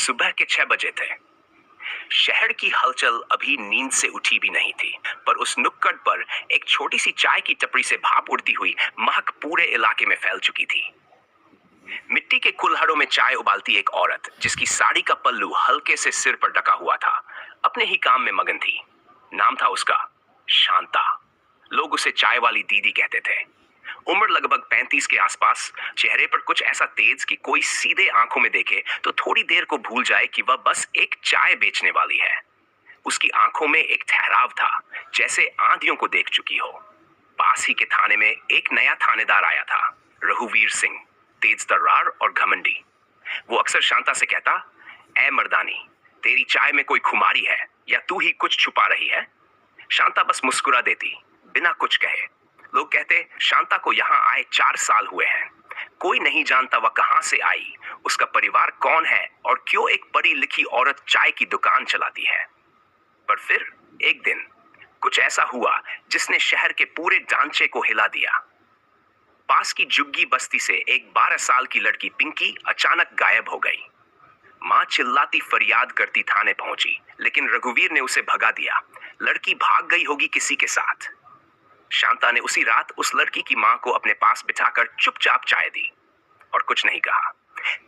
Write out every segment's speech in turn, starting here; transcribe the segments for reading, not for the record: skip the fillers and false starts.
सुबह के 6 बजे थे। शहर की हलचल अभी नींद से उठी भी नहीं थी, पर उस नुक्कड़ पर एक छोटी सी चाय की टपरी से भाप उड़ती हुई महक पूरे इलाके में फैल चुकी थी। मिट्टी के कुल्हड़ों में चाय उबालती एक औरत, जिसकी साड़ी का पल्लू हल्के से सिर पर ढका हुआ था, अपने ही काम में मगन थी। नाम था उसका शांता। लोग उसे चाय वाली दीदी कहते थे। उम्र लगभग 35 के आसपास, चेहरे पर कुछ ऐसा तेज कि कोई सीधे आंखों में देखे तो थोड़ी देर को भूल जाए कि वह बस एक चाय बेचने वाली है। उसकी आंखों में एक ठहराव था, जैसे आंधियों को देख चुकी हो। पास ही के थाने में एक नया थानेदार आया था, रघुवीर सिंह, तेज तर्रार और घमंडी। वो अक्सर शांता से कहता, ए मर्दानी, तेरी चाय में कोई खुमारी है या तू ही कुछ छुपा रही है? शांता बस मुस्कुरा देती, बिना कुछ कहे। लोग कहते, शांता को यहाँ आए 4 साल हुए हैं। कोई नहीं जानता वह कहां से आई, उसका परिवार कौन है और क्यों एक पढ़ी लिखी औरत चाय की दुकान चलाती है। पर फिर एक दिन कुछ ऐसा हुआ जिसने शहर के पूरे ढांचे को हिला दिया। पास की झुग्गी बस्ती से एक 12 साल की लड़की पिंकी अचानक गायब हो गई। मां चिल्लाती फरियाद करती थाने पहुंची, लेकिन रघुवीर ने उसे भगा दिया। लड़की भाग गई होगी किसी के साथ। शांता ने उसी रात उस लड़की की मां को अपने पास बिठाकर चुपचाप चाय दी और कुछ नहीं कहा।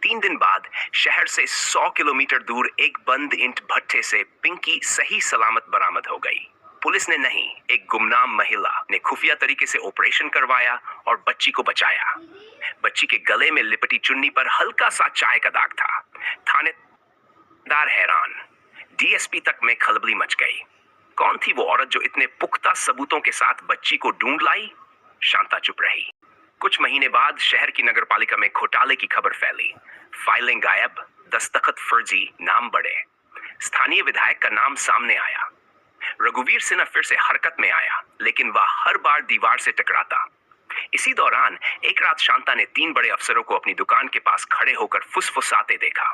3 दिन बाद शहर से 100 किलोमीटर दूर एक बंद ईंट भट्ठे से पिंकी सही सलामत बरामद हो गई। पुलिस ने नहीं, एक गुमनाम महिला ने खुफिया तरीके से ऑपरेशन करवाया और बच्ची को बचाया। बच्ची के गले में लिपटी चुन्नी पर हल्का सा चाय का दाग था। थानेदार हैरान, डीएसपी तक में खलबली मच गई। कौन थी वो औरत जो इतने पुख्ता सबूतों के साथ बच्ची को ढूंढ लाई? शांता चुप रही। कुछ महीने बाद शहर की नगरपालिका में घोटाले की खबर फैली। फाइलें गायब, दस्तखत फर्जी, नाम बढ़े। स्थानीय विधायक का नाम सामने आया। रघुवीर सिन्हा फिर से हरकत में आया, लेकिन वह हर बार दीवार से टकराता। इसी दौरान एक रात शांता ने 3 बड़े अफसरों को अपनी दुकान के पास खड़े होकर फुसफुसाते देखा।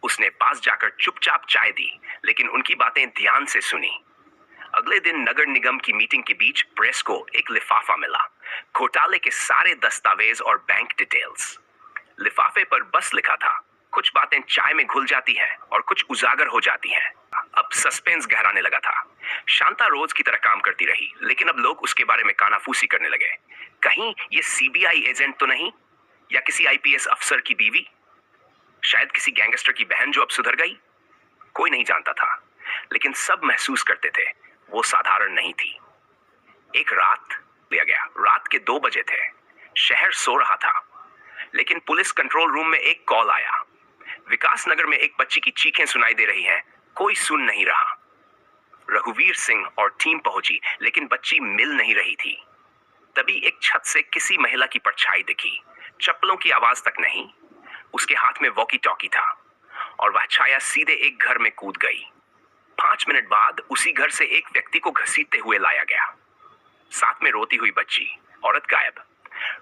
उसने पास जाकर चुपचाप चाय दी, लेकिन उनकी बातें ध्यान से सुनी। अगले दिन नगर निगम की मीटिंग के बीच प्रेस को एक लिफाफा मिला, घोटाले के सारे दस्तावेज और बैंक डिटेल्स। लिफाफे पर बस लिखा था, कुछ बातें चाय में घुल जाती हैं और कुछ उजागर हो जाती हैं। अब सस्पेंस गहराने लगा था। शांता रोज की तरह काम करती रही, लेकिन अब लोग उसके बारे में कानाफूसी करने लगे। कहीं ये सीबीआई एजेंट तो नहीं, या किसी आईपीएस अफसर की बीवी, शायद किसी गैंगस्टर की बहन जो अब सुधर गई। कोई नहीं जानता था, लेकिन सब महसूस करते थे वो साधारण नहीं थी। एक रात लिया गया, रात के 2 बजे थे। शहर सो रहा था, लेकिन पुलिस कंट्रोल रूम में एक कॉल आया। विकास नगर में एक बच्ची की चीखें सुनाई दे रही हैं, कोई सुन नहीं रहा। रघुवीर सिंह और टीम पहुंची, लेकिन बच्ची मिल नहीं रही थी। तभी एक छत से किसी महिला की परछाई दिखी। चप्पलों की आवाज तक नहीं, उसके हाथ में वॉकी टॉकी था और वह छाया सीधे एक घर में कूद गई। 5 मिनट बाद उसी घर से एक व्यक्ति को घसीटते हुए लाया गया, साथ में रोती हुई बच्ची। औरत गायब।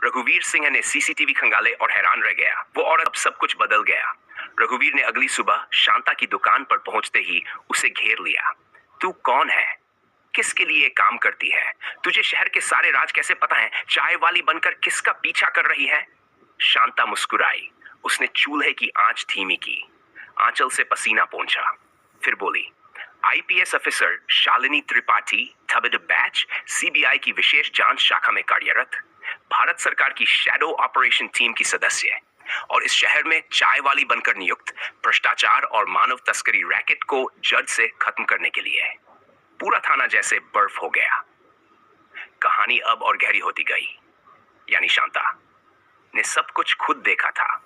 रघुवीर सिंह ने सीसीटीवी खंगाले और हैरान रह गया। वो औरत, अब सब कुछ बदल गया। रघुवीर ने अगली सुबह शांता की दुकान पर पहुंचते ही उसे घेर लिया। तू कौन है? किसके लिए काम करती है? तुझे शहर के सारे राज कैसे पता है? चाय वाली बनकर किसका पीछा कर रही है? शांता मुस्कुराई। उसने चूल्हे की आंच धीमी की, आंचल से पसीना पोंछा, फिर बोली, IPS officer Shalini Tripathi, third batch, CBI की विशेष जांच शाखा में कार्यरत, भारत सरकार की शैडो ऑपरेशन टीम की सदस्य, और इस शहर में चाय वाली बनकर नियुक्त, भ्रष्टाचार और मानव तस्करी रैकेट को जड़ से खत्म करने के लिए। पूरा थाना जैसे बर्फ हो गया। कहानी अब और गहरी होती गई। यानी शांता ने सब कुछ खुद देखा था।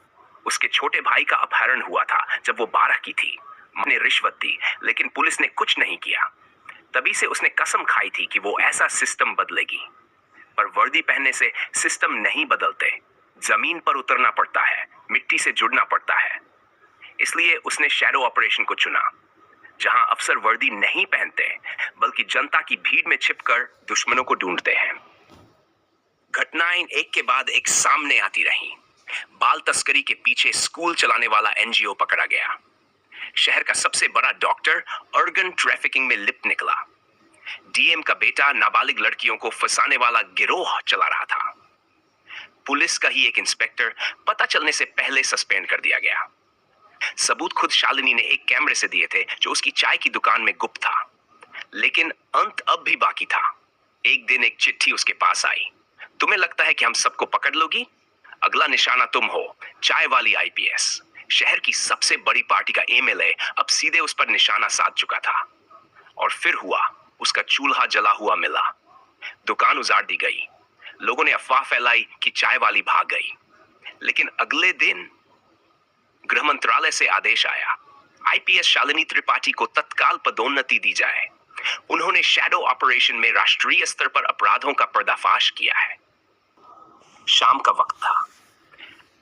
उसके छोटे भाई का अपहरण हुआ था जब वो 12 की थी। मां ने रिश्वत दी, लेकिन पुलिस ने कुछ नहीं किया। तभी से उसने कसम खाई थी कि वो ऐसा सिस्टम बदलेगी। पर वर्दी पहनने से सिस्टम नहीं बदलते। जमीन पर उतरना पड़ता है, मिट्टी से जुड़ना पड़ता है। इसलिए उसने शैडो ऑपरेशन को चुना, जहां अफसर वर्दी नहीं पहनते, बल्कि जनता की भीड़ में छिपकर दुश्मनों को ढूंढते हैं। घटनाएं एक के बाद एक सामने आती रहीं। बाल तस्करी के पीछे स्कूल चलाने वाला एनजीओ पकड़ा गया। शहर का सबसे बड़ा डॉक्टर ऑर्गन ट्रैफिकिंग में लिप्त निकला। डीएम का बेटा नाबालिग लड़कियों को फंसाने वाला गिरोह चला रहा था। पुलिस का ही एक इंस्पेक्टर पता चलने से पहले सस्पेंड कर दिया गया। सबूत खुद शालिनी ने एक कैमरे से दिए थे जो उसकी चाय की दुकान में गुप्त था। लेकिन अंत अब भी बाकी था। एक दिन एक चिट्ठी उसके पास आई। तुम्हें लगता है कि हम सबको पकड़ लोगी? अगला निशाना तुम हो, चाय वाली आईपीएस। शहर की सबसे बड़ी पार्टी का एमएलए अब सीधे उस पर निशाना साध चुका था। और फिर हुआ, उसका चूल्हा जला हुआ मिला। दुकान उजाड़ दी गई। लोगों ने अफवाह फैलाई कि चाय वाली भाग गई। लेकिन अगले दिन गृह मंत्रालय से आदेश आया, आईपीएस शालिनी त्रिपाठी को तत्काल पदोन्नति दी जाए। उन्होंने शैडो ऑपरेशन में राष्ट्रीय स्तर पर अपराधों का पर्दाफाश किया है। शाम का वक्त था।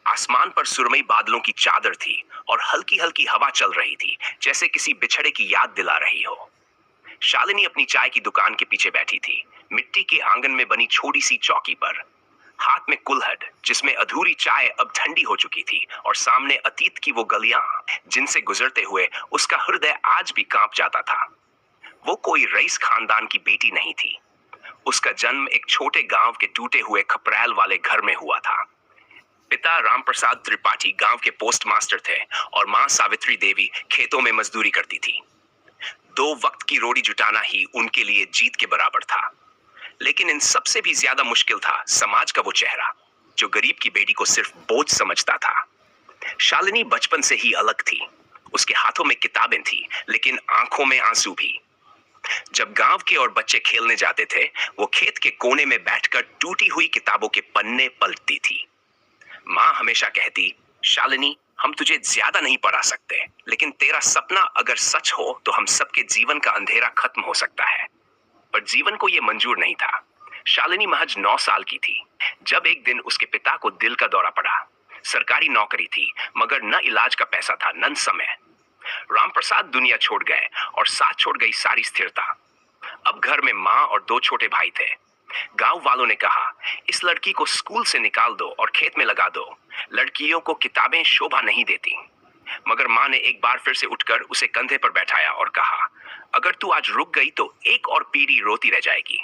आसमान पर सुरमई बादलों की चादर थी और हल्की हल्की हवा चल रही थी, जैसे किसी बिछड़े की याद दिला रही हो। शालिनी अपनी चाय की दुकान के पीछे बैठी थी, मिट्टी के आंगन में बनी छोटी सी चौकी पर। हाथ में कुल्हड़ जिसमें अधूरी चाय अब ठंडी हो चुकी थी, और सामने अतीत की वो गलियां जिनसे गुजरते हुए उसका हृदय आज भी कांप जाता था। वो कोई रईस खानदान की बेटी नहीं थी। उसका जन्म एक छोटे गांव के टूटे हुए खपरैल वाले घर में हुआ था। पिता रामप्रसाद त्रिपाठी गांव के पोस्ट मास्टर थे और मां सावित्री देवी खेतों में मजदूरी करती थी। 2 वक्त की रोटी जुटाना ही उनके लिए जीत के बराबर था। लेकिन इन सबसे भी ज्यादा मुश्किल था समाज का वो चेहरा जो गरीब की बेटी को सिर्फ बोझ समझता था। शालिनी बचपन से ही अलग थी। उसके हाथों में किताबें थी, लेकिन आंखों में आंसू भी। जब गांव के और बच्चे खेलने जाते थे, वो खेत के कोने में बैठकर टूटी हुई किताबों के पन्ने पलटती थी। माँ हमेशा कहती, शालिनी, हम तुझे ज्यादा नहीं पढ़ा सकते, लेकिन तेरा सपना अगर सच हो तो हम सबके जीवन का अंधेरा खत्म हो सकता है। पर जीवन को यह मंजूर नहीं था। शालिनी महज 9 साल की थी जब एक दिन उसके पिता को दिल का दौरा पड़ा। सरकारी नौकरी थी, मगर न इलाज का पैसा था न समय। रामप्रसाद दुनिया छोड़ गए और साथ छोड़ गई सारी स्थिरता। अब घर में माँ और 2 छोटे भाई थे। गांव वालों ने कहा, इस लड़की को स्कूल से निकाल दो और खेत में लगा दो। लड़कियों को किताबें शोभा नहीं देती। मगर माँ ने एक बार फिर से उठकर उसे कंधे पर बैठाया और कहा, अगर तू आज रुक गई तो एक और पीढ़ी रोती रह जाएगी।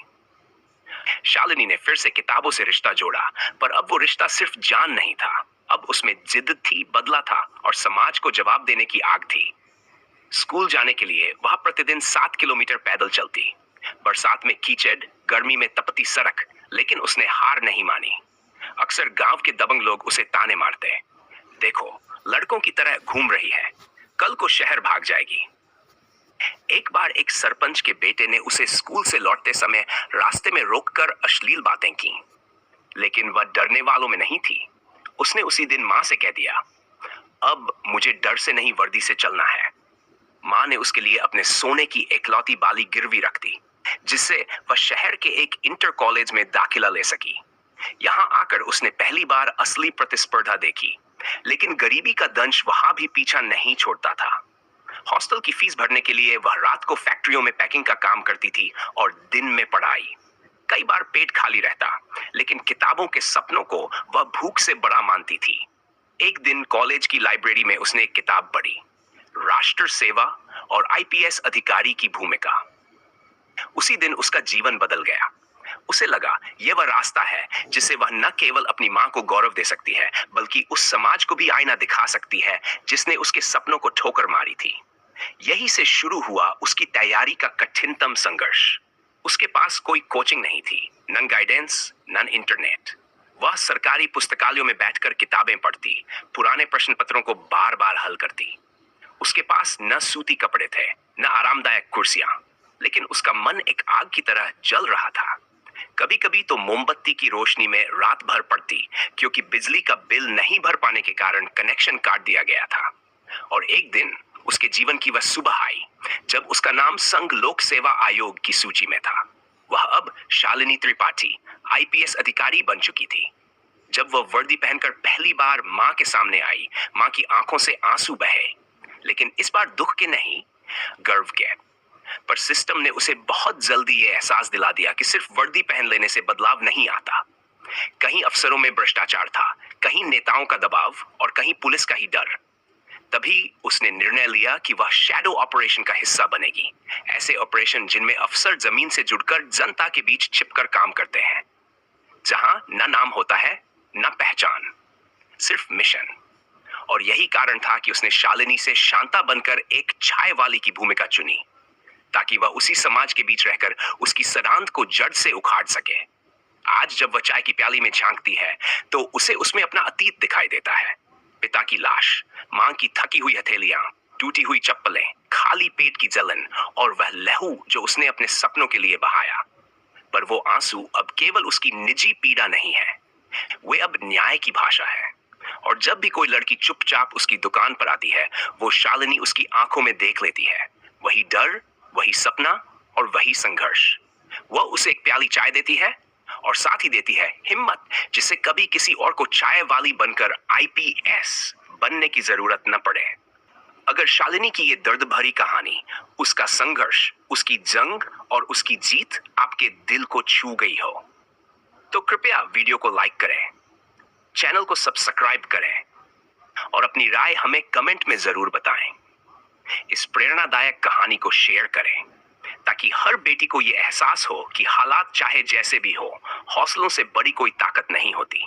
शालिनी ने फिर से किताबों से रिश्ता जोड़ा, पर अब वो रिश्ता सिर्फ जान नहीं था। अब उसमें जिद थी, बदला था, और समाज को जवाब देने की आग थी। स्कूल जाने के लिए वह प्रतिदिन 7 किलोमीटर पैदल चलती। बरसात में कीचड़, गर्मी में तपती सड़क, लेकिन उसने हार नहीं मानी। अक्सर गांव के दबंग लोग उसे ताने मारते, देखो लड़कों की तरह घूम रही है, कल को शहर भाग जाएगी। एक बार एक सरपंच के बेटे ने उसे स्कूल से लौटते समय रास्ते में रोककर अश्लील बातें की, लेकिन वह डरने वालों में नहीं थी। उसने उसी दिन माँ से कह दिया, अब मुझे डर से नहीं वर्दी से चलना है। माँ ने उसके लिए अपने सोने की एकलौती बाली गिरवी रख दी, जिससे वह शहर के एक इंटर कॉलेज में दाखिला ले सकी। यहाँ आकर उसने पहली बार असली प्रतिस्पर्धा देखी, लेकिन गरीबी का दंश वहां भी पीछा नहीं छोड़ता था। हॉस्टल की फीस भरने के लिए वह रात को फैक्ट्रियों में पैकिंग का काम करती थी और दिन में पढ़ाई। कई बार पेट खाली रहता, लेकिन किताबों के सपनों को वह भूख से बड़ा मानती थी। एक दिन कॉलेज की लाइब्रेरी में उसने एक किताब पढ़ी, राष्ट्र सेवा और आईपीएस अधिकारी की भूमिका। उसी दिन उसका जीवन बदल गया। उसे लगा यह वह रास्ता है जिससे वह न केवल अपनी मां को गौरव दे सकती है, बल्कि उस समाज को भी आईना दिखा सकती है जिसने उसके सपनों को ठोकर मारी थी। यही से शुरू हुआ उसकी तैयारी का कठिनतम संघर्ष। उसके पास कोई कोचिंग नहीं थी, न गाइडेंस, न इंटरनेट। वह सरकारी पुस्तकालयों में बैठकर किताबें पढ़ती, पुराने प्रश्न पत्रों को बार बार हल करती। उसके पास न सूती कपड़े थे, न आरामदायक कुर्सियां, लेकिन उसका मन एक आग की तरह जल रहा था। कभी कभी तो मोमबत्ती की रोशनी में रात भर पड़ती, क्योंकि बिजली का बिल नहीं भर पाने के कारण कनेक्शन काट दिया गया था। और एक दिन उसके जीवन की वह सुबह आई जब उसका नाम संघ लोक सेवा आयोग की सूची में था। वह अब शालिनी त्रिपाठी आईपीएस अधिकारी बन चुकी थी। जब वह वर्दी पहनकर पहली बार मां के सामने आई, मां की आंखों से आंसू बहे, लेकिन इस बार दुख के नहीं, गर्व के। पर सिस्टम ने उसे बहुत जल्दी यह एहसास दिला दिया कि सिर्फ वर्दी पहन लेने से बदलाव नहीं आता। कहीं अफसरों में भ्रष्टाचार था, कहीं नेताओं का दबाव और कहीं पुलिस का ही डर। तभी उसने निर्णय लिया कि वह शैडो ऑपरेशन का हिस्सा बनेगी। ऐसे ऑपरेशन जिनमें अफसर जमीन से जुड़कर जनता के बीच छिपकर काम करते हैं, जहां न नाम होता है न पहचान, सिर्फ मिशन। और यही कारण था कि उसने शालिनी से शांता बनकर एक छाया वाली की भूमिका चुनी, ताकि वह उसी समाज के बीच रहकर उसकी सरांत को जड़ से उखाड़ सके। आज जब वह चाय की प्याली में झांकती है तो उसे उसमें अपना अतीत दिखाई देता है। पिता की लाश, मां की थकी हुई हथेलियां, टूटी हुई चप्पलें, खाली पेट की जलन और वह लहू जो उसने अपने सपनों के लिए बहाया। पर वो आंसू अब केवल उसकी निजी पीड़ा नहीं है, वे अब न्याय की भाषा है। और जब भी कोई लड़की चुपचाप उसकी दुकान पर आती है, वो शालिनी उसकी आंखों में देख लेती है, वही डर, वही सपना और वही संघर्ष। वह उसे एक प्याली चाय देती है और साथ ही देती है हिम्मत, जिससे कभी किसी और को चाय वाली बनकर आईपीएस बनने की जरूरत न पड़े। अगर शालिनी की ये दर्द भरी कहानी, उसका संघर्ष, उसकी जंग और उसकी जीत आपके दिल को छू गई हो, तो कृपया वीडियो को लाइक करें, चैनल को सब्सक्राइब करें और अपनी राय हमें कमेंट में जरूर बताएं। इस प्रेरणादायक कहानी को शेयर करें ताकि हर बेटी को यह एहसास हो कि हालात चाहे जैसे भी हो, हौसलों से बड़ी कोई ताकत नहीं होती।